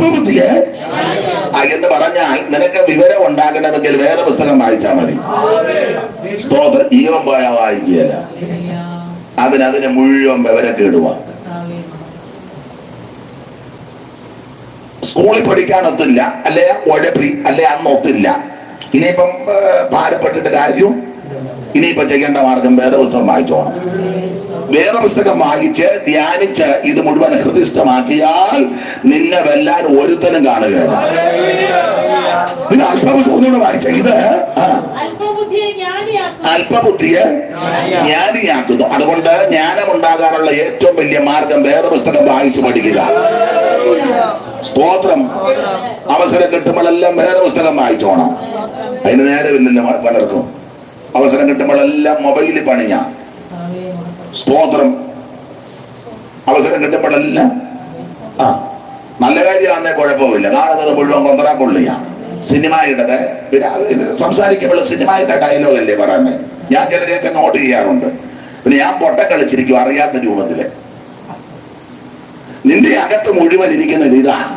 അല്പബുദ്ധിയെ എന്ന് പറഞ്ഞാൽ നിനക്ക് വിവരം ഉണ്ടാകണമെങ്കിൽ വേദപുസ്തകം വായിച്ചാൽ മതി. സ്തോത്രം. ജീവൻ പോയാ വായിക്കുകയല്ല, അതിനെ മുഴുവൻ വിവരൊക്കെ ഇടുക. സ്കൂളിൽ പഠിക്കാനൊത്തില്ല, അല്ലെ ഉഴപ്പി, അല്ലെ അന്നൊത്തില്ല. ഇനിയിപ്പം ഭാരപ്പെട്ടിട്ട് കാര്യവും. ഇനിയിപ്പൊ ചെയ്യേണ്ട മാർഗം വേദപുസ്തകം വായിച്ചോണം. വേദപുസ്തകം വായിച്ച് ധ്യാനിച്ച് ഇത് മുഴുവൻ ഹൃദയസ്ഥമാക്കിയാൽ നിന്നെ വെല്ലാൻ ഒരുത്തനും കാണുകയാണ്. ഇത് അല്പബുദ്ധി ഒന്നുകൂടെ വായിച്ച ഇത് അല്പബുദ്ധിയെ ജ്ഞാനിയാക്കുന്നു. അതുകൊണ്ട് ജ്ഞാനമുണ്ടാകാനുള്ള ഏറ്റവും വലിയ മാർഗം വേദപുസ്തകം വായിച്ചു പഠിക്കുക. സ്തോത്രം. അവസരം കിട്ടുമ്പോഴെല്ലാം വേദപുസ്തകം വായിച്ചോണം. അതിന് നേരമില്ലല്ലോ പലർക്കും. അവസരം കിട്ടുമ്പോഴെല്ലാം മൊബൈലിൽ പണിയാ. സ്തോത്രം. അവസരം കിട്ടുമ്പോഴെല്ലാം നല്ല കാര്യമാണെന്നേ കുഴപ്പമില്ല. കാണുന്നത് മുഴുവൻ കൊന്തറാക്കൊള്ളിയ സിനിമയുടെ. പിന്നെ സംസാരിക്കുമ്പോൾ സിനിമയുടെ ഡയലോഗല്ലേ പറയുന്നത്. ഞാൻ ചിലരെയൊക്കെ നോട്ട് ചെയ്യാറുണ്ട്. പിന്നെ ഞാൻ പൊട്ട കളിച്ചിരിക്കും അറിയാത്ത രൂപത്തില്. നിന്റെ അകത്ത് മുഴുവൻ ഇരിക്കുന്നത് ഇതാണ്.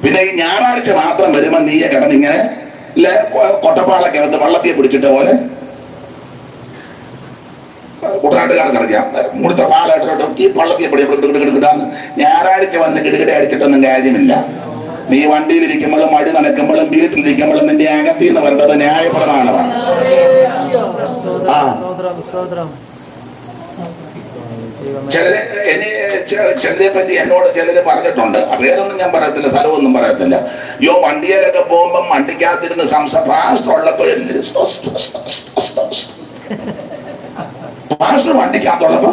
പിന്നെ ഈ ഞായറാഴ്ച മാത്രം വരുമ്പോ നീയെ കിടന്നിങ്ങനെ കൊട്ടപ്പാളക്കകത്ത് വള്ളത്തിയെ പിടിച്ചിട്ട പോലെ കുട്ടനാട്ടുകാർക്കറിയാം. മുടിച്ച പാലായിട്ട് ഈ വള്ളത്തിയെ പിടിക്കിടാന്ന് ഞായറാഴ്ച വന്ന് കിടുകിട അടിച്ചിട്ടൊന്നും കാര്യമില്ല. നീ വണ്ടിയിലിരിക്കുമ്പോഴും മഴ നനക്കുമ്പോഴും വീട്ടിലിരിക്കുമ്പോഴും നിന്റെ അകത്തിൽ നിന്ന് വരേണ്ടത് ന്യായപ്രമാണമാണ്. ചിലരെ പറ്റി എന്നോട് ചിലര് പറഞ്ഞിട്ടുണ്ട്. പേരൊന്നും ഞാൻ പറയത്തില്ല, സ്ഥലമൊന്നും പറയത്തില്ല. വണ്ടിയിലൊക്കെ പോകുമ്പം വണ്ടിക്കകത്തിരുന്ന് പാസ്റ്ററുള്ളപ്പോ പാസ്റ്റർ വണ്ടിക്കകത്തുള്ളപ്പോ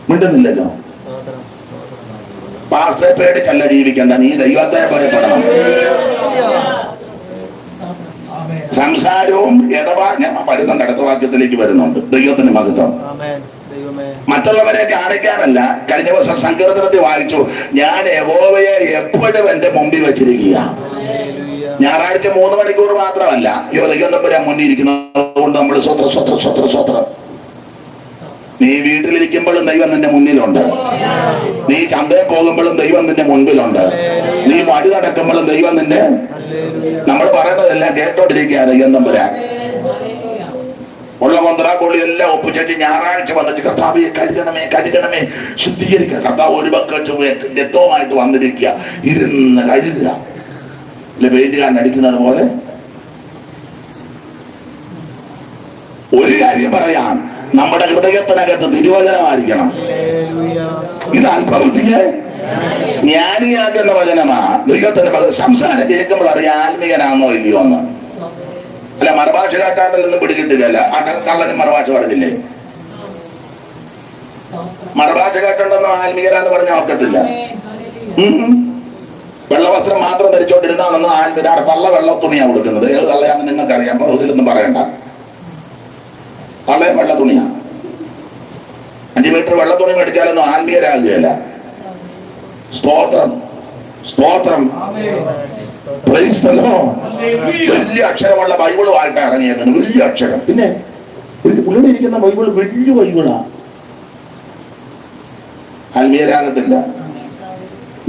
മിണ്ടുന്നില്ലല്ലോ. പാസ്റ്ററെ പേടിച്ചല്ല ജീവിക്കണ്ട, നീ ദൈവത്തെ ഭയപ്പെടണം. സംസാരവും ഞാൻ വരുന്നുണ്ട്, അടുത്ത വാക്യത്തിലേക്ക് വരുന്നുണ്ട്. ദൈവത്തിന് മഹത്വം. മറ്റുള്ളവരെ കാണിക്കാനല്ല. കഴിഞ്ഞ ദിവസം സങ്കീർത്തനത്തിൽ വായിച്ചു, ഞാൻ യഹോവയെ എപ്പോഴും എന്റെ മുമ്പിൽ വെച്ചിരിക്കുക. ഞായറാഴ്ച 3 മണിക്കൂർ മാത്രമല്ല, ദൈവം തമ്പുരാൻ മുന്നിൽ ഇരിക്കുന്നത് കൊണ്ട് നമ്മൾ സ്വത്രം. നീ വീട്ടിലിരിക്കുമ്പോഴും ദൈവം നിന്റെ മുന്നിലുണ്ട്. നീ ചന്തയിൽ പോകുമ്പോഴും ദൈവം നിന്റെ മുൻപിലുണ്ട്. നീ വഴി നടക്കുമ്പോഴും ദൈവം നിന്റെ, നമ്മൾ പറയുന്നതെല്ലാം കേട്ടോണ്ടിരിക്കുക. ദൈവം തമ്പുരാൻ ഉള്ള മന്ത്രാക്കൊള്ളി എല്ലാം ഒപ്പിച്ചു ഞായറാഴ്ച വന്നിട്ട് കർത്താവിയെ കഴുകണമേ ശുദ്ധീകരിക്കുക. കർത്താവ് ഒരു ബക്കറ്റ് രക്തവുമായിട്ട് വന്നിരിക്കുക. ഇരുന്ന് കഴുകുക. പെയിന്റുകാരൻ അടിക്കുന്നത് പോലെ. ഒരു കാര്യം പറയാം, നമ്മുടെ ഹൃദയത്തിനകത്ത് തിരുവചനമായിരിക്കണം. ഇത് അല്പബുദ്ധിയെ ജ്ഞാനിയാകുന്ന വചനമാ. ദൈവത്തിന് സംസാരം കേൾക്കുമ്പോൾ അറിയാം ആത്മീയനാണോ ഇല്ലയോ എന്ന്. അല്ല, മറുഭാഷ കാട്ടാണ്ടിൽ നിന്ന് പിടികിട്ടില്ല. കള്ളനും മറുഭാഷ പറഞ്ഞില്ലേ? മറുഭാഷ കേട്ടുണ്ടെന്നോ ആത്മീയരാന്ന് പറഞ്ഞാൽ ഒക്കത്തില്ല. വെള്ളവസ്ത്രം മാത്രം ധരിച്ചോണ്ടിരുന്നാണെന്ന് ആത്മീയരാണ്. തള്ള വെള്ള തുണിയാ കൊടുക്കുന്നത്. ഏത് തള്ളയാന്ന് നിങ്ങൾക്കറിയാം. അപ്പൊ ഇതിലൊന്നും പറയണ്ട. തള്ളയും വെള്ള തുണിയാ. 5 മീറ്റർ വെള്ള തുണി മേടിച്ചാലൊന്നും ആത്മീയരാകുകയല്ല. സ്തോത്രം. വലിയ അക്ഷരമുള്ള ബൈബിളുമായിട്ട് ഇറങ്ങിയത്. വലിയ അക്ഷരം. പിന്നെ ഉള്ളിൽ ഇരിക്കുന്ന ബൈബിൾ വലിയ ബൈബിളാ. ആത്മീയരാകത്തില്ല.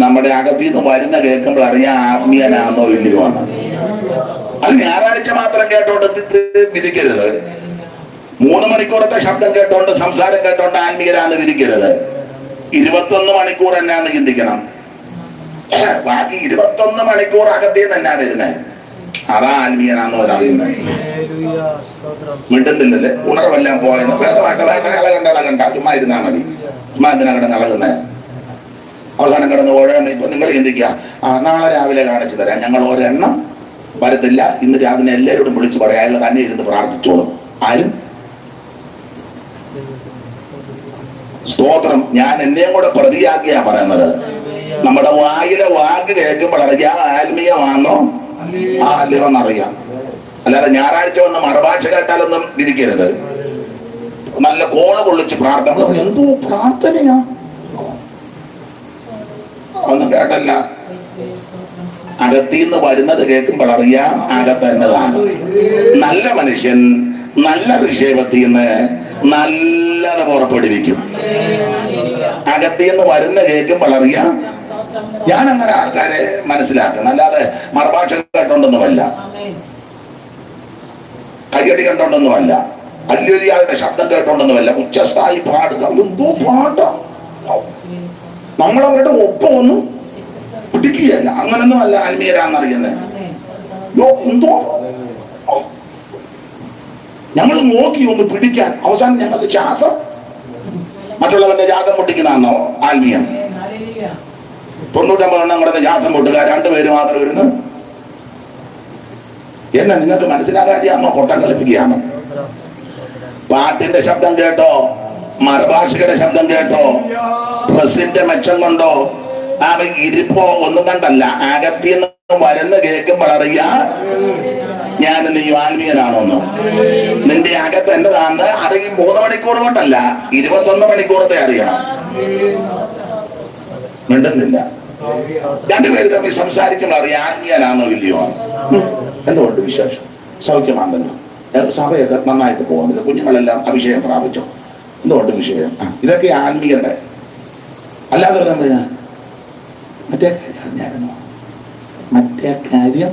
നമ്മുടെ അകത്തിൽ നിന്ന് വരുന്ന കേൾക്കുമ്പോൾ അറിയാം ആത്മീയനാണെന്നോ ഇല്ലയോ ആണ്. അത് ഞായറാഴ്ച മാത്രം കേട്ടോണ്ട് വിധിക്കരുത്. 3 മണിക്കൂറത്തെ ശബ്ദം കേട്ടോണ്ട്, സംസാരം കേട്ടോണ്ട് ആത്മീയരാന്ന് വിധിക്കരുത്. 21 മണിക്കൂർ എന്നാന്ന് ചിന്തിക്കണം. ബാക്കി 21 മണിക്കൂർ അകത്തേ തന്നെ വരുന്നത്. അതാ ആത്മീയനാന്ന് അറിയുന്നത്. മിണ്ടുന്നില്ലല്ലേ? ഉണർവെല്ലാം പോയെന്ന് വേദമായിട്ട് ഇളകണ്ട ചുമ്മാ ഇരുന്നാ മതി. ചുമ്മാ എന്തിനാ കിടന്ന് ഇളകുന്നത്? അവസാനം കിടന്ന് ഓരോന്ന്. ഇപ്പൊ നിങ്ങൾ ചിന്തിക്കുക, നാളെ രാവിലെ കാണിച്ചു തരാം, ഞങ്ങൾ ഒരെണ്ണം വരത്തില്ല, ഇന്ന് രാവിലെ എല്ലാവരോടും വിളിച്ചു പറയാം, അയാൾ തന്നെ ഇരുന്ന് പ്രാർത്ഥിച്ചോളും. ആരും സ്തോത്രം. ഞാൻ എന്നെയും കൂടെ പ്രതിയാക്കിയാ പറയുന്നത്. നമ്മുടെ വായിലെ വാക്ക് കേൾക്കുമ്പോൾ അറിയാം ആത്മീയമാണോ അല്ലയോ എന്നറിയാം. അല്ലാതെ ഞായറാഴ്ച വന്ന് മറുഭാഷ കേട്ടാലൊന്നും വിധിക്കരുത്. നല്ല കോള് കൊള്ളിച്ച് പ്രാർത്ഥന. എന്തോ പ്രാർത്ഥനയാ ഒന്നും കേട്ടല്ല. അകത്തിന്ന് വരുന്നത് കേൾക്കുമ്പോൾ അറിയാം അകത്തന്നതാണ്. നല്ല മനുഷ്യൻ നല്ല നിക്ഷേപത്തിൽ നിന്ന് നല്ലത് പുറപ്പെടുവിക്കും. അകത്തിന്ന് വരുന്ന കേൾക്കുമ്പോൾ അറിയാം. ഞാൻ അങ്ങനെ ആൾക്കാരെ മനസ്സിലാക്കണം, അല്ലാതെ മറുഭാഷ കേട്ടോണ്ടൊന്നുമല്ല, കയ്യടി കണ്ടോണ്ടൊന്നുമല്ല, അല്ലുലിയാളുടെ ശബ്ദം കേട്ടോണ്ടൊന്നുമല്ല. ഉച്ചസ്ഥായി പാടുക, എന്തോ പാട്ടാ, നമ്മളവരുടെ ഒപ്പം ഒന്നും പിടിക്കുകയല്ല. അങ്ങനൊന്നും അല്ല ആത്മീയരാന്നറിയുന്നത്. എന്തോ ഞങ്ങൾ നോക്കി ഒന്ന് പിടിക്കാൻ, അവസാനം ഞങ്ങൾക്ക് ശ്വാസം മറ്റുള്ളവന്റെ ജാതം പൊട്ടിക്കുന്നതാണോ ആത്മീയം? 99 എണ്ണം കൂടെ ജാതം പൊട്ടുക, 2 പേര് മാത്രം ഇരുന്ന് എന്നെ നിങ്ങൾക്ക് മനസ്സിലാകാതെയാണോ? പൊട്ടം കളിപ്പിക്കുകയാണോ? പാട്ടിന്റെ ശബ്ദം കേട്ടോ, മറുഭാഷയുടെ ശബ്ദം കേട്ടോ, പ്രസിന്റെ മെച്ചം കൊണ്ടോ, അവൻ ഇരിപ്പോ ഒന്നും കണ്ടല്ല, അകത്തിന്ന് വരുന്ന കേൾക്കുമ്പോൾ അറിയാ ഞാൻ നീ ആത്മീയനാണോന്ന്. നിന്റെ അകത്ത് എന്റെതാന്ന് അത് ഈ 3 മണിക്കൂർ കൊണ്ടല്ല, 21 മണിക്കൂറത്തെ അറിയണം. മിണ്ടുന്നില്ല. 2 പേര് തമ്മിൽ സംസാരിക്കുമ്പോൾ അറിയാം ആത്മീയനാണോ ഇല്ലയോ. എന്തുകൊണ്ട് വിശേഷം? സൗഖ്യമാണെന്നല്ലോ, സഭയൊക്കെ നന്നായിട്ട് പോകുന്നില്ല, കുഞ്ഞുങ്ങളെല്ലാം അഭിഷേകം പ്രാപിച്ചോ, എന്തുകൊണ്ട് വിഷയം? ഇതൊക്കെ ആത്മീയരുടെ. അല്ലാതെ നമ്മൾ മറ്റേ കാര്യം അറിഞ്ഞായിരുന്നോ? മറ്റേ കാര്യം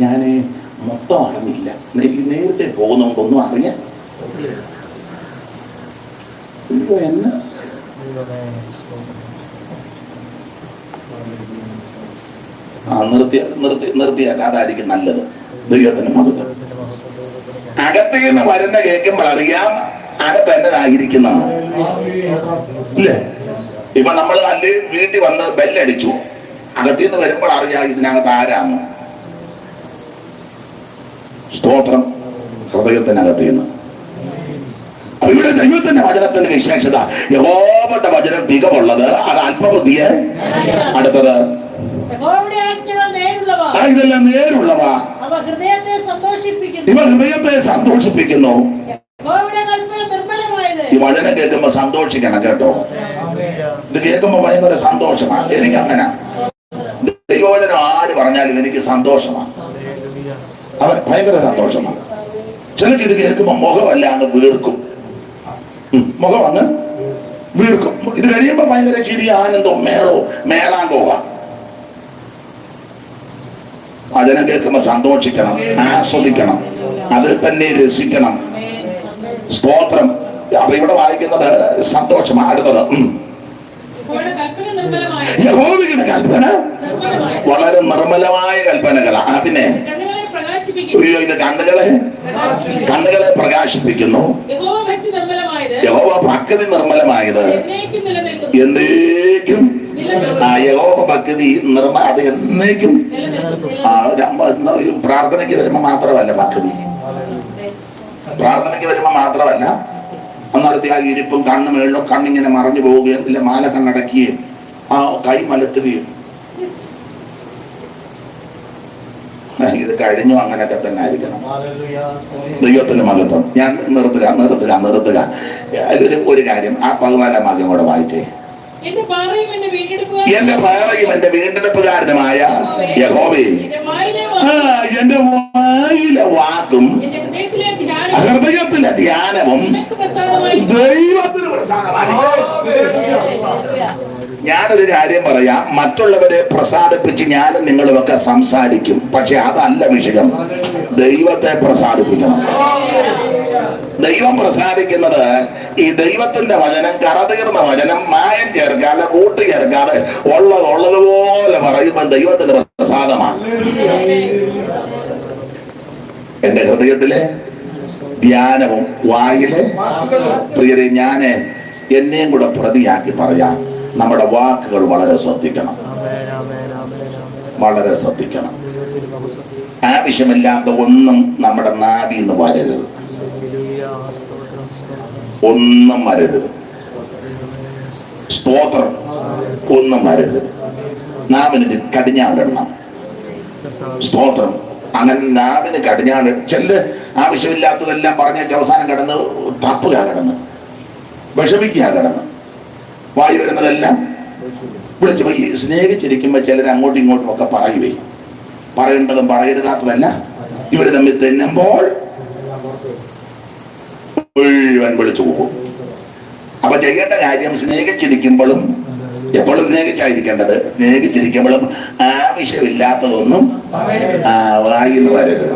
ഞാൻ മൊത്തം അറിഞ്ഞില്ല, നേരത്തെ പോകുന്നതുകൊണ്ടൊന്നും അറിയാൻ എന്നെ നിർത്തിയാക്കാതായിരിക്കും നല്ലത്. ദൈവത്തിന് മഹത്വം. അകത്ത് നിന്ന് വരുന്ന കേൾക്കുമ്പോൾ അറിയാം അകത്ത് എന്റേതായിരിക്കുന്നതാണ്. ഇല്ലേ? ഇപ്പൊ നമ്മൾ അല്ലെ വീട്ടിൽ വന്ന് ബെല്ലടിച്ചു, അകത്തിന്ന് വരുമ്പോൾ അറിയാം ഇതിനകത്ത് ആരാണ്. സ്തോത്രം. ഹൃദയത്തിനകത്തിന്ന്. ഇവിടെ ദൈവത്തിന്റെ വചനത്തിന്റെ വിശേഷത, യഹോവയുടെ വചനം തികവുള്ളത്, അത് അല്പബുദ്ധിയെ. അടുത്തത് ഇതെല്ലാം നേരുള്ളവ, ഇവ ഹൃദയത്തെ സന്തോഷിപ്പിക്കുന്നു. ഈ വചനം കേൾക്കുമ്പോ സന്തോഷിക്കണം കേട്ടോ. ഇത് കേൾക്കുമ്പോ ഭയങ്കര സന്തോഷമാണ്. എനിക്ക് അങ്ങനെ ദൈവവചനം ആര് പറഞ്ഞാലും എനിക്ക് സന്തോഷമാണ്, അത് ഭയങ്കര സന്തോഷമാണ്. ചിലർക്ക് ഇത് കേൾക്കുമ്പോ മുഖമല്ല അങ്ങ് വീർക്കും, മുഖം അങ്ങ് വീർക്കും. ഇത് കഴിയുമ്പോ ഭയങ്കര ചിരി, ആനന്ദവും മേളാൻ പോകാം. വചനം കേൾക്കുമ്പോ സന്തോഷിക്കണം, ആസ്വദിക്കണം, അതിൽ തന്നെ രസിക്കണം. സ്തോത്രം. അപ്പൊ ഇവിടെ വായിക്കുന്നത് സന്തോഷമാണ്. അടുത്തത് യഹോവയുടെ കൽപ്പന വളരെ നിർമ്മലമായ കൽപ്പനകളാണ്. പിന്നെ ഇത് കണ്ണുകളെ പ്രകാശിപ്പിക്കുന്നു. യഹോവ ഭക്തി നിർമ്മലമായത് എന്നേക്കും. യഹോവ ഭക്തി അത് എന്നേക്കും. പ്രാർത്ഥനയ്ക്ക് വരുമ്പോ മാത്രമല്ല ഭക്തി, പ്രാർത്ഥനയ്ക്ക് വരുമ്പോ മാത്രമല്ല, അന്നേരത്തെ ആ ഇരിപ്പും കണ്ണ് മേളിലും കണ്ണിങ്ങനെ മറഞ്ഞു പോവുകയും ഇല്ല മാല കണ്ണടക്കുകയും ആ കൈ മലത്തുകയും, ഇത് കഴിഞ്ഞു അങ്ങനെയൊക്കെ തന്നെ ആയിരിക്കണം. ദൈവത്തിന്റെ മഹത്വം. ഞാൻ നിർത്തുക. ഒരു കാര്യം, ആ 14-ാം വാക്യം കൂടെ വായിച്ചേ. എന്റെ പാറയും എന്റെ വീണ്ടെടുപ്പുകാരനുമായ യഹോവേ, എന്റെ വായിലെ വാക്കും ഹൃദയത്തിലെ ധ്യാനവും ദൈവത്തിന് പ്രസാദമാണ്. ഞാനൊരു കാര്യം പറയാം, മറ്റുള്ളവരെ പ്രസാദിപ്പിച്ച് ഞാനും നിങ്ങളുമൊക്കെ സംസാരിക്കും, പക്ഷെ അതല്ല വിഷയം. ദൈവത്തെ പ്രസാദിപ്പിക്കണം. ദൈവം പ്രസാദിക്കുന്നത് ഈ ദൈവത്തിന്റെ വചനം, കറതീർന്ന വചനം, മായം ചേർക്കാതെ കൂട്ടി ചേർക്കാതെ ഉള്ളതുപോലെ പറയുമ്പോൾ ദൈവത്തിന്റെ പ്രസാദമാണ്. എന്റെ ഹൃദയത്തിലെ ധ്യാനവും വായിലെ പ്രിയരെ, ഞാന് എന്നെയും കൂടെ പ്രതിയാക്കി പറയാം, നമ്മുടെ വാക്കുകൾ വളരെ ശ്രദ്ധിക്കണം, വളരെ ശ്രദ്ധിക്കണം. ആവശ്യമില്ലാത്ത ഒന്നും നമ്മുടെ നാവിന്ന് വരരുത്, ഒന്നും വരരുത്. സ്തോത്രം. ഒന്നും വരരുത്. നാവിന് കടിഞ്ഞാണിടണം. സ്തോത്രം. അങ്ങനെ നാവിന് കടിഞ്ഞാണ്. ചെല്ല് ആവശ്യമില്ലാത്തതെല്ലാം പറഞ്ഞ അവസാനം കിടന്ന് തപ്പുക, കിടന്ന് വിഷമിക്കുക, കിടന്ന് വായി വരുന്നതെല്ലാം വിളിച്ചു പോയി. സ്നേഹിച്ചിരിക്കുമ്പോൾ ചിലർ അങ്ങോട്ടും ഇങ്ങോട്ടും ഒക്കെ പറയുകയും, പറയേണ്ടതും പറയരുതാത്തതല്ല. ഇവർ തമ്മിൽ തെന്നുമ്പോൾ മുഴുവൻ വിളിച്ചു പോകും. അപ്പൊ ചെയ്യേണ്ട കാര്യം സ്നേഹിച്ചിരിക്കുമ്പോഴും, എപ്പോഴും സ്നേഹിച്ചായിരിക്കേണ്ടത്, സ്നേഹിച്ചിരിക്കുമ്പോഴും ആവശ്യമില്ലാത്തതൊന്നും വായിന്ന് വരരുത്.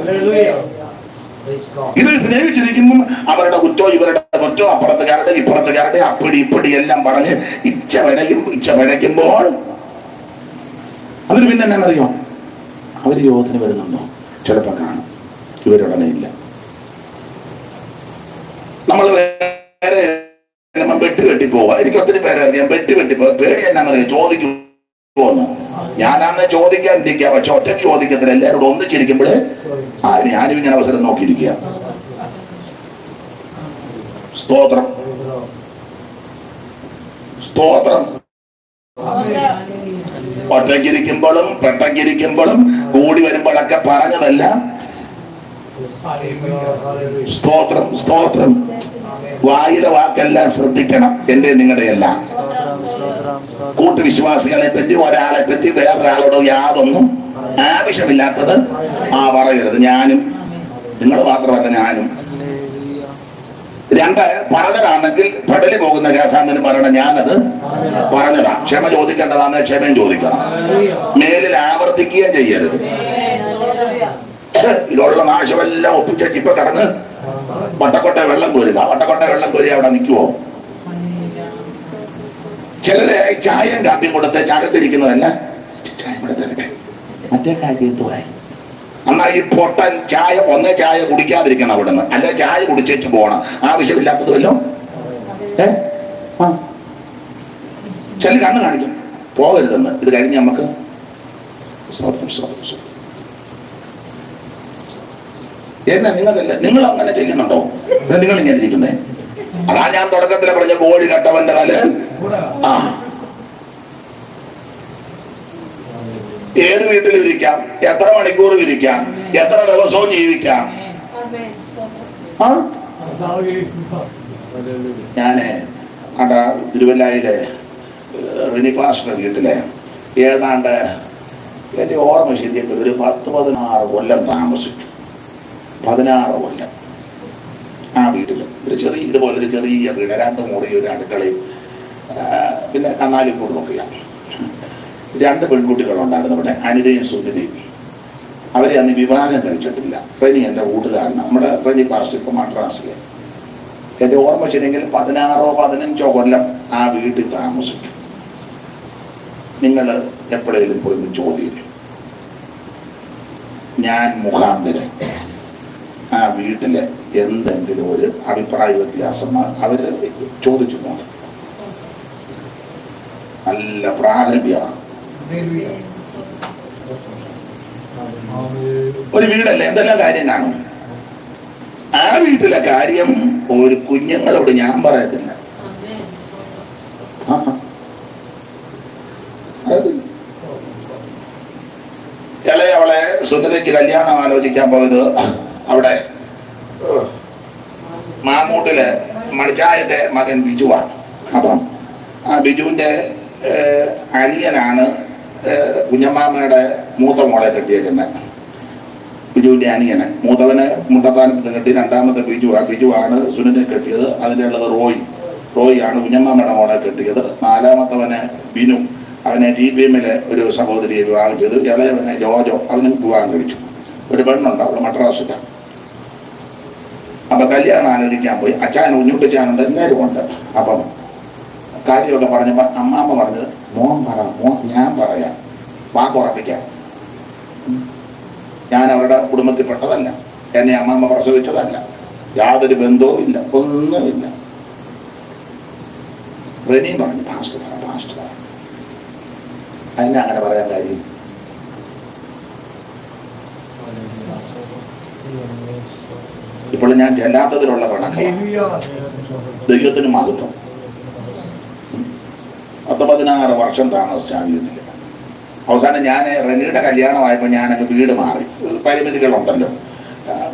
ഇത് സ്നേഹിച്ചിരിക്കുമ്പോൾ അവരുടെ കുറ്റോ ഇവരുടെ കുറ്റോ അപ്പുറത്തുകാരുടെ ഇപ്പുറത്തുകാരുടെ അപ്പടി ഇപ്പടി എല്ലാം പറഞ്ഞ് ഇച്ഛ പിഴയ്ക്കുമ്പോൾ അതിന് പിന്നെ എന്നാന്നറിയോ, അവര് യോഗത്തിന് വരുന്നുണ്ടോ? ചിലപ്പോ കാണും, ഇവരുടനെ ഇല്ല. നമ്മൾ വേറെ വെട്ടി പോവാ. എനിക്ക് ഒത്തിരി പേരെ അറിയാം വെട്ടി പോവാ. പേടി എന്നാന്നറിയാം, ചോദിക്കുമോന്ന്. ഞാനന്ന് ചോദിക്കാതിരിക്കുക, പക്ഷെ ഒറ്റയ്ക്ക് ചോദിക്കത്തില്ല. എല്ലാവരോടും ഒന്നിച്ചിരിക്കുമ്പോഴേ ഞാനും ഇങ്ങനെ അവസരം നോക്കിയിരിക്കുക. സ്തോത്രം സ്തോത്രം. ഒറ്റയ്ക്കിരിക്കുമ്പോഴും പെട്ടക്കിരിക്കുമ്പോഴും കൂടി വരുമ്പോഴൊക്കെ പറഞ്ഞതല്ല. സ്തോത്രം സ്തോത്രം. വായിലെ വാക്കെല്ലാം ശ്രദ്ധിക്കണം. എന്റെ നിങ്ങളുടെ എല്ലാം കൂട്ടുവിശ്വാസികളെ പറ്റി, ഒരാളെ പറ്റി വേറൊരാളോട് യാതൊന്നും ആവശ്യമില്ലാത്തത് പറയരുത്. ഞാനും, നിങ്ങൾ മാത്രമല്ല ഞാനും. രണ്ട്, പറഞ്ഞതാണെങ്കിൽ പടലി പോകുന്ന കേസാന്തന് പറയണം, ഞാനത് പറഞ്ഞതാ. ക്ഷമ ചോദിക്കേണ്ടതാന്ന് ക്ഷമയും ചോദിക്കണം. മേലിൽ ആവർത്തിക്കുകയും ചെയ്യരുത്. ഇതുള്ള നാശമെല്ലാം ഒപ്പിച്ച ഇപ്പൊ കടന്ന് വട്ടക്കൊട്ട വെള്ളം കോരുക. വട്ടക്കൊട്ട വെള്ളം കോരി അവിടെ നിൽക്കുവോ? ചിലരെ ചായയും കാപ്പിയും കൊടുത്ത് ചകത്തിരിക്കുന്നതല്ല, ചായ ഇവിടെ തരട്ടെ, മറ്റേ കാര്യത്തുമായി. എന്നാ ഈ പൊട്ടൻ ചായ ചായ കുടിക്കാതിരിക്കണം അവിടുന്ന്, അല്ലെ ചായ കുടിച്ചേച്ച് പോകണം. ആവശ്യമില്ലാത്തത് വല്ലോ ചില കണ്ണ് കാണിക്കും, പോകരുതെന്ന്. ഇത് കഴിഞ്ഞ് നമുക്ക് എന്നാ നിങ്ങൾക്കല്ല, നിങ്ങൾ അങ്ങനെ ചെയ്യുന്നുണ്ടോ? നിങ്ങൾ ഇങ്ങനെ ഇരിക്കുന്നേ. അതാ ഞാൻ തുടക്കത്തിൽ പറഞ്ഞ കോഴി കട്ടവന്റെ തല. ഏത് വീട്ടിലും ഇരിക്കാം, എത്ര മണിക്കൂറും ഇരിക്കാം, എത്ര ദിവസവും ജീവിക്കാം. ഞാന് തിരുവല്ലായിലെ റിനി പാസ്റ്ററുടെ വീട്ടിലെ ഏതാണ്ട് എന്റെ ഓർമ്മ ശരിയൊക്കെ ഒരു 10-16 കൊല്ലം താമസിച്ചു. 16 കൊല്ലം ആ വീട്ടില്. ഒരു ചെറിയ ഇതുപോലൊരു ചെറിയ വീട്, 2 മുറി, ഒരു അടുക്കളയും, പിന്നെ കന്നാലിക്കൂടുമൊക്കെയാണ്. 2 പെൺകുട്ടികളുണ്ടായിരുന്നു ഇവിടെ, അനിതയും സുനിതയും. അവരെ അന്ന് വിവാഹം കഴിച്ചിട്ടില്ല. റെനി എൻ്റെ കൂട്ടുകാരനാണ്, നമ്മുടെ റെനി പാസ്റ്റർ ഇപ്പൊ മദ്രാസിലെ. എൻ്റെ ഓർമ്മ ശരിയെങ്കിൽ 16-15 കൊല്ലം ആ വീട്ടിൽ താമസിച്ചു. നിങ്ങൾ എപ്പോഴേലും പോയി ചോദിക്കും, ഞാൻ മുഖാന്തരം ആ വീട്ടിലെ എന്തെങ്കിലും ഒരു അഭിപ്രായ വ്യത്യാസം അവര് ചോദിച്ചു പോകണം. നല്ല പ്രാഗൽഭ്യമാണ്. ഒരു വീടല്ലേ, എന്തെല്ലാം കാര്യം കാണും. ആ വീട്ടിലെ കാര്യം ഒരു കുഞ്ഞുങ്ങളോട് ഞാൻ പറയത്തില്ല. ഇളയവളെ സുനിതയ്ക്ക് കല്യാണം ആലോചിക്കാൻ പോയത് അവിടെ മാമൂട്ടിലെ മണിച്ചായന്റെ മകൻ ബിജുവാണ്. അപ്പം ആ ബിജുവിന്റെ അനിയനാണ് കുഞ്ഞമ്മാമ്മയുടെ മൂത്ത മോളെ കെട്ടിയേക്കുന്നത്. ബിജുവിന്റെ അനിയന്, മൂത്തവന് മുണ്ടത്താനത്ത് കെട്ടി, രണ്ടാമത്തെ ബിജുവാണ് സുനിതയെ കെട്ടിയത്. അതിലുള്ളത് റോയിയാണ് കുഞ്ഞമ്മാമ്മയുടെ മോളെ കെട്ടിയത്. 4മത്തവന് ബിനു, അവനെ TPMലെ ഒരു സഹോദരിയെ വിവാഹം ചെയ്തു. ഇളയവനെ ജോജോ, അവനും വിവാഹം കഴിച്ചു. ഒരു പെണ്ണുണ്ട്, അവള് മദ്രാസില. അപ്പൊ കല്യാണം ആലോചിക്കാൻ പോയി. അച്ഛൻ ഉഞ്ഞുട്ടിച്ചാനുണ്ട്, എല്ലാവരും ഉണ്ട്. അപ്പം കാര്യമൊക്കെ പറഞ്ഞപ്പോ അമ്മാമ്മ പറഞ്ഞത്, മോൻ ഞാൻ പറയാം, വാക്കുറപ്പിക്കാം. ഞാൻ അവരുടെ കുടുംബത്തിൽപ്പെട്ടതല്ല, എന്നെ അമ്മാമ്മ പ്രസവിച്ചതല്ല, യാതൊരു ബന്ധവും ഇല്ല, ഒന്നുമില്ല. റെനി പറഞ്ഞു, പാസ്റ്റർ അതിനെ അങ്ങനെ പറയാൻ കാര്യം. ഇപ്പോൾ ഞാൻ ചെല്ലാത്തതിലുള്ള പണക്കം ദൈവത്തിന് മഹത്വം. 10-16 വർഷം താമസിച്ച ആ വീട്ടില്. അവസാനം ഞാൻ റെനിയുടെ കല്യാണമായപ്പോൾ ഞാനൊക്കെ വീട് മാറി. പരിമിതികളുണ്ടല്ലോ.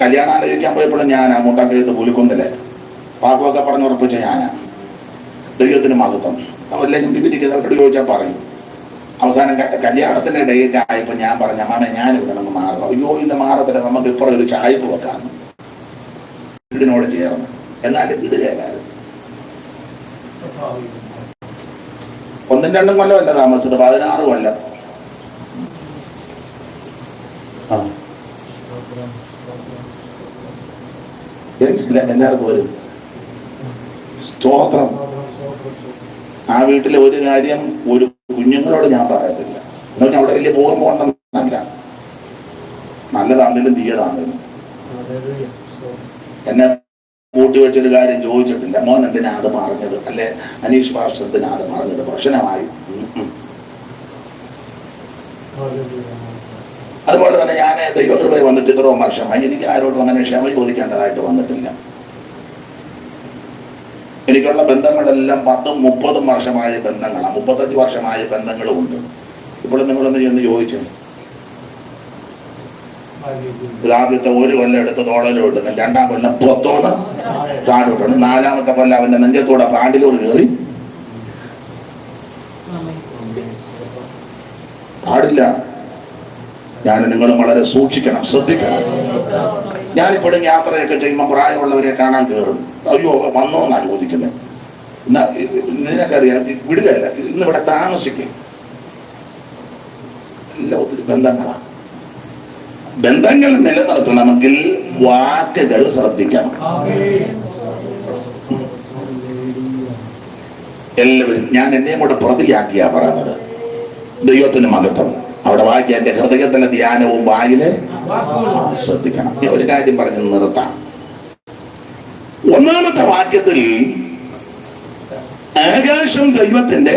കല്യാണം ആലോചിക്കാൻ പോയപ്പോഴും ഞാൻ മുണ്ടക്കയത്ത് പുലിക്കുന്നില് പാക്കുമൊക്കെ പറഞ്ഞുറപ്പിച്ച ഞാനാ. ദൈവത്തിന് മഹത്വം. അവരെല്ലാം വിവരിക്കുന്നത് അവരോട് ചോദിച്ചാൽ പറയും. അവസാനം കല്യാണത്തിന്റെ ഡേറ്റ് ആയപ്പോൾ ഞാൻ പറഞ്ഞ അമ്മാമേ ഞാനിവിടെ നിന്ന് മാറണം. അയ്യോ ഇല്ല മാറത്തില്ല, നമുക്ക് ഇപ്പുറം ഒരു ചായപ്പ് വെക്കാന്ന്. വീടിനോട് ചേർന്ന് എന്നാലും വിടുകയില്ലായിരുന്നു. 1-2 കൊല്ലമല്ല താമസിച്ചത്, 16 കൊല്ലം. എല്ലാവർക്കും വരും. സ്തോത്രം. ആ വീട്ടിലെ ഒരു കാര്യം ഒരു കുഞ്ഞുങ്ങളോട് ഞാൻ പറയത്തില്ല. എന്നുവെച്ചാൽ അവിടെ വലിയ പോകാൻ പോകണമെന്നല്ല, നല്ലതാണെങ്കിലും തീയതാണെങ്കിലും. എന്നെ കൂട്ടി വെച്ചൊരു കാര്യം ചോദിച്ചിട്ടില്ല, മോൻ എന്തിനാ അത് പറഞ്ഞത്, അല്ലെ അനീഷ് പാസ്റ്റർ അത് പറഞ്ഞത്, പ്രശ്നമായി. അതുപോലെ തന്നെ ഞാൻ ദൈവകൃപയിൽ വന്നിട്ട് ഇത്രയും വർഷമായി, എനിക്ക് ആരോടും അങ്ങനെ ക്ഷമ ചോദിക്കേണ്ടതായിട്ട് വന്നിട്ടില്ല. എനിക്കുള്ള ബന്ധങ്ങളെല്ലാം 10-30 വർഷമായ ബന്ധങ്ങളാണ്, 35 വർഷമായ ബന്ധങ്ങളും ഉണ്ട്. ഇപ്പോൾ നിങ്ങളൊന്ന് ചെന്ന് ചോദിച്ചു, ആദ്യത്തെ 1 കൊല്ലം എടുത്ത് തോളലോട്ട്, 2-ാം കൊല്ലം പുറത്തോന്ന് താഴോട്ടാണ്, 4-ാമത്തെ കൊല്ലം അവന്റെ നെഞ്ചത്തൂടെ പാണ്ടിലൂടെ കയറി. പാടില്ല. ഞാൻ നിങ്ങളും വളരെ സൂക്ഷിക്കണം, ശ്രദ്ധിക്കണം. ഞാനിപ്പോഴും യാത്രയൊക്കെ ചെയ്യുമ്പോൾ പ്രായമുള്ളവരെ കാണാൻ കയറും. അയ്യോ വന്നോ എന്നാണ് ചോദിക്കുന്നത്. നിനക്കറിയാം, വിടുകയല്ല, ഇന്നിവിടെ താമസിക്കും. എല്ലാം ഒത്തിരി ബന്ധങ്ങളാണ്. ബന്ധങ്ങൾ നിലനിർത്തണമെങ്കിൽ വാക്കുകൾ ശ്രദ്ധിക്കണം. എല്ലാവരും, ഞാൻ എന്നെയും കൂടെ പ്രതിയാക്കിയാ പറയുന്നത്. ദൈവത്തിന് മഹത്വം. അവിടെ വായിക്കുക, എന്റെ ഹൃദയത്തിലെ ധ്യാനവും വായില് ശ്രദ്ധിക്കണം. ഒരു കാര്യം പറഞ്ഞ് നിർത്താം. 1-ാമത്തെ വാക്യത്തിൽ ആകാശം ദൈവത്തിന്റെ,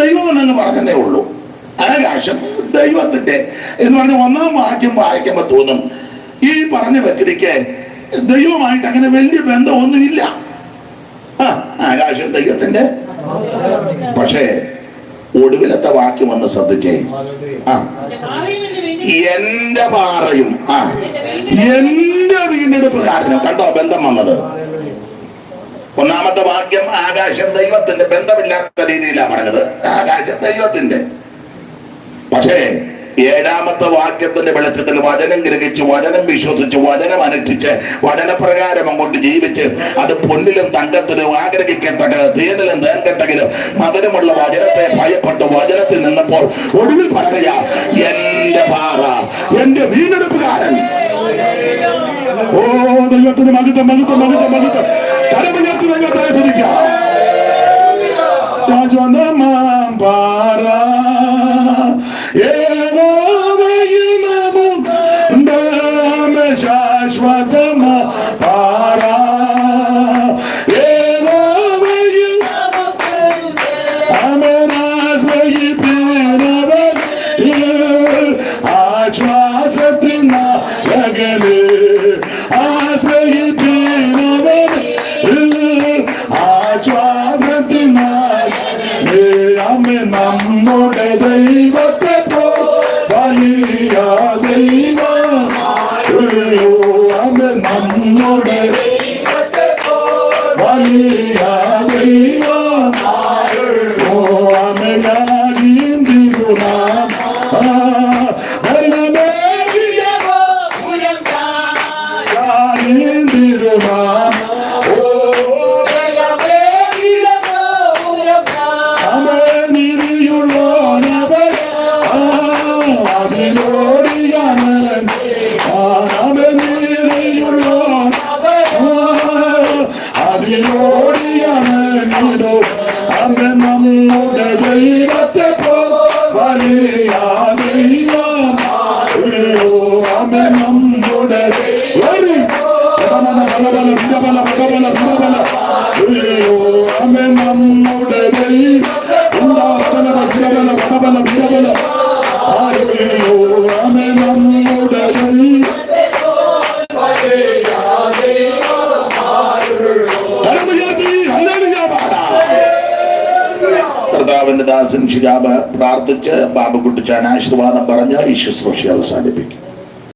ദൈവം എന്ന് പറഞ്ഞതേ ഉള്ളൂ. ആകാശം ദൈവത്തിന്റെ എന്ന് പറഞ്ഞ 1-ാം വാക്യം വായിക്കുമ്പോ തോന്നും ഈ പറഞ്ഞ വ്യക്തിക്ക് ദൈവമായിട്ട് അങ്ങനെ വലിയ ബന്ധമൊന്നുമില്ല. ആകാശം ദൈവത്തിന്റെ. പക്ഷേ ഒടുവിലത്തെ വാക്യം ഒന്ന് ശ്രദ്ധിച്ചേ. എന്റെ പാറയും എന്റെ വീണ്ടെടുപ്പുകാരനും. കണ്ടോ ബന്ധം വന്നത്? 1-ാമത്തെ വാക്യം ആകാശം ദൈവത്തിന്റെ, ബന്ധമില്ലാത്ത രീതിയിലാണ് പറഞ്ഞത്, ആകാശം ദൈവത്തിന്റെ. പക്ഷേ 7-ാമത്തെ വാക്യത്തിന്റെ വെളിച്ചത്തിൽ വചനം ഗ്രഹിച്ച്, വചനം വിശ്വസിച്ച്, വചനം അനുഷ്ഠിച്ച്, വചനപ്രകാരം അങ്ങോട്ട് ജീവിച്ച്, അത് പൊന്നിലും തങ്കത്തിലും ആഗ്രഹിക്കത്തക്ക തേനിലും തേൻകെട്ടകിലും മധുരമുള്ള വചനത്തെ ഭയപ്പെട്ട് വചനത്തിൽ നിന്നപ്പോൾ ഒടുവിൽ പറയുക, എന്റെ പാറ, എന്റെ വീണ്ടെടുപ്പുകാരൻ. ഓ ദൈവത്തിന് മഹത്വം, മഹത്വം, മഹത്വം, മഹത്വം. കരമുയർത്തി ദൈവത്തെ ആസ്വദിക്കാം. പാറ ശാശ്വതമ പാറ, ആശ്വാസത്തിനകല് ആശ്രയിപ്പിനവന്, ആശ്വാസത്തിനായി നമ്മുടെ ദൈവത്തെ വലിയ ദൈവം. നമ്മുടെ വലിയ ദൈവം. ഓ അമയാഗീന്തിരുനാം ബലമേറിയവീന്തിരുനാം. ഓ അമനിരിയുള്ളവൻ അതിലോടിയാണ്, അതിലോടിയാണ്. നമ്മുടെ ദൈവത്തെ വലിയ ദൈവം. നമ്മുടെ നമ്മുടെ കർത്താവിന്റെ ദാസൻ ശിഹാബ് പ്രാർത്ഥിച്ച് ബാബുക്കുട്ടിച്ചാൻ ആശീർവാദം പറഞ്ഞ് ഈ ശുശ്രൂഷ അവസാനിപ്പിക്കും.